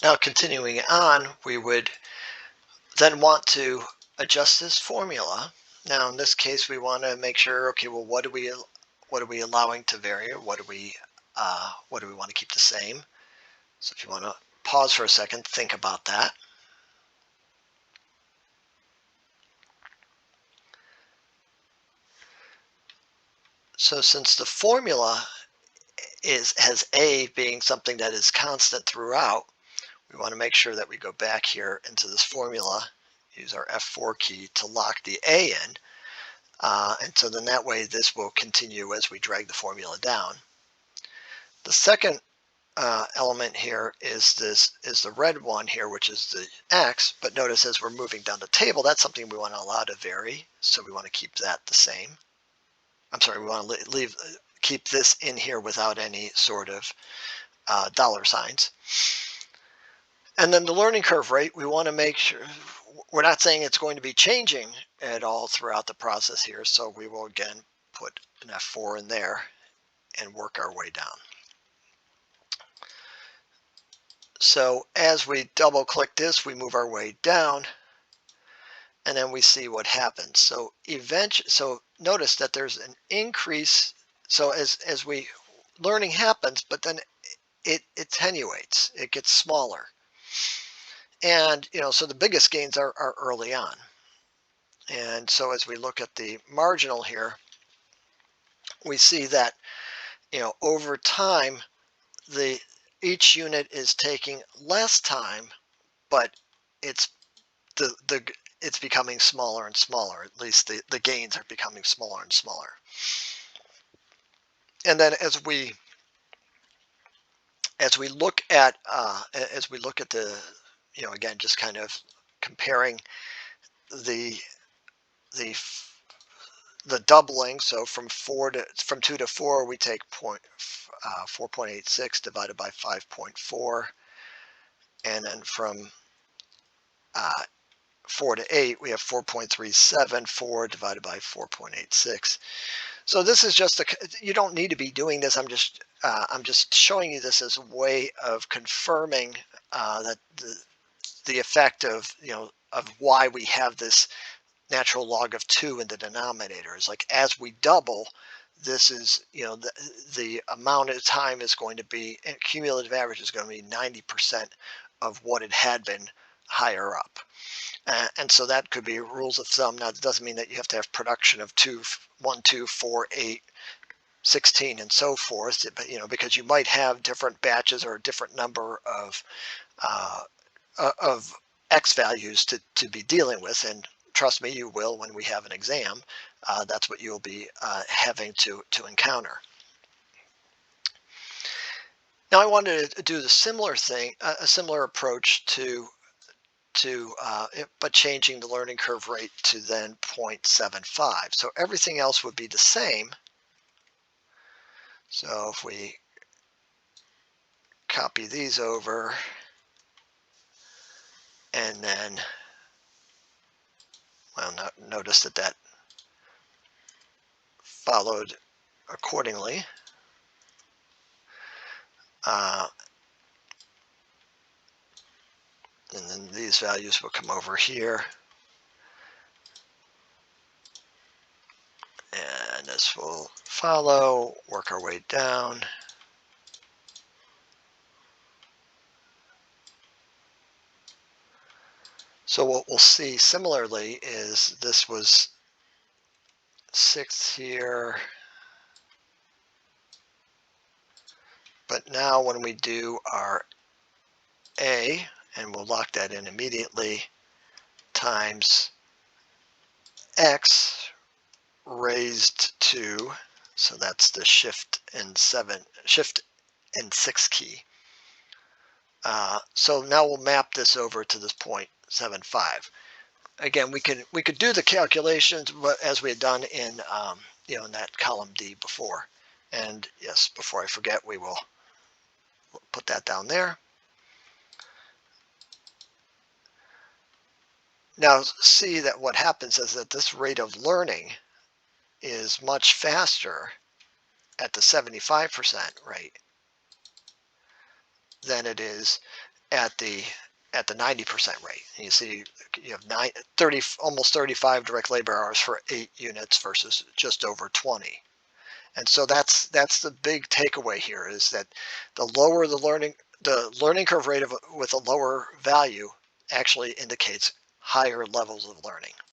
Now continuing on, we would then want to adjust this formula. Now in this case, we want to make sure, okay, well, what are we allowing to vary? What do we want to keep the same? So if you want to pause for a second, think about that. So since the formula has A being something that is constant throughout, we want to make sure that we go back here into this formula, use our F4 key to lock the A in. And so then that way this will continue as we drag the formula down. The second element here is the red one here, which is the X, but notice as we're moving down the table, that's something we want to allow to vary, so we want to keep that the same. I'm sorry, we want to keep this in here without any sort of dollar signs. And then the learning curve rate, we want to make sure, we're not saying it's going to be changing at all throughout the process here, so we will again put an F4 in there and work our way down. So as we double click this, we move our way down, and then we see what happens. So notice that there's an increase. So as learning happens, but then it attenuates, it gets smaller. And so the biggest gains are early on. And so as we look at the marginal here, we see that over time each unit is taking less time, but it's it's becoming smaller and smaller. At least the gains are becoming smaller and smaller. And then as we look at the again, just kind of comparing the the doubling. So from 2 to 4, we take 4.86 divided by 5.4, and then from 4 to 8, we have 4.374 divided by 4.86. So this is just you don't need to be doing this. I'm just showing you this as a way of confirming that the effect of of why we have this natural log of 2 in the denominator. Is like as we double, this is the amount of time is going to be, cumulative average is going to be 90% of what it had been higher up. And so that could be rules of thumb. Now, it doesn't mean that you have to have production of 1, 2, 4, 8, 16, and so forth, but because you might have different batches or a different number of X values to be dealing with. And trust me, you will when we have an exam. That's what you'll be having to encounter. Now, I wanted to do the similar thing, a similar approach but changing the learning curve rate to then 0.75. So everything else would be the same. So if we copy these over, and then, well, notice that followed accordingly. And then these values will come over here. And this will follow, work our way down. So what we'll see similarly is this was 6 here. But now when we do our A, and we'll lock that in immediately, times X raised to, so that's the shift and 6 key. So now we'll map this over to this 0.75. Again, we could do the calculations as we had done in in that column D before. And yes, before I forget, we will put that down there. Now see that what happens is that this rate of learning is much faster at the 75% rate than it is at the 90% rate. And you see you have 30, almost 35 direct labor hours for 8 units versus just over 20. And so that's the big takeaway here, is that the lower the learning curve rate with a lower value actually indicates higher levels of learning.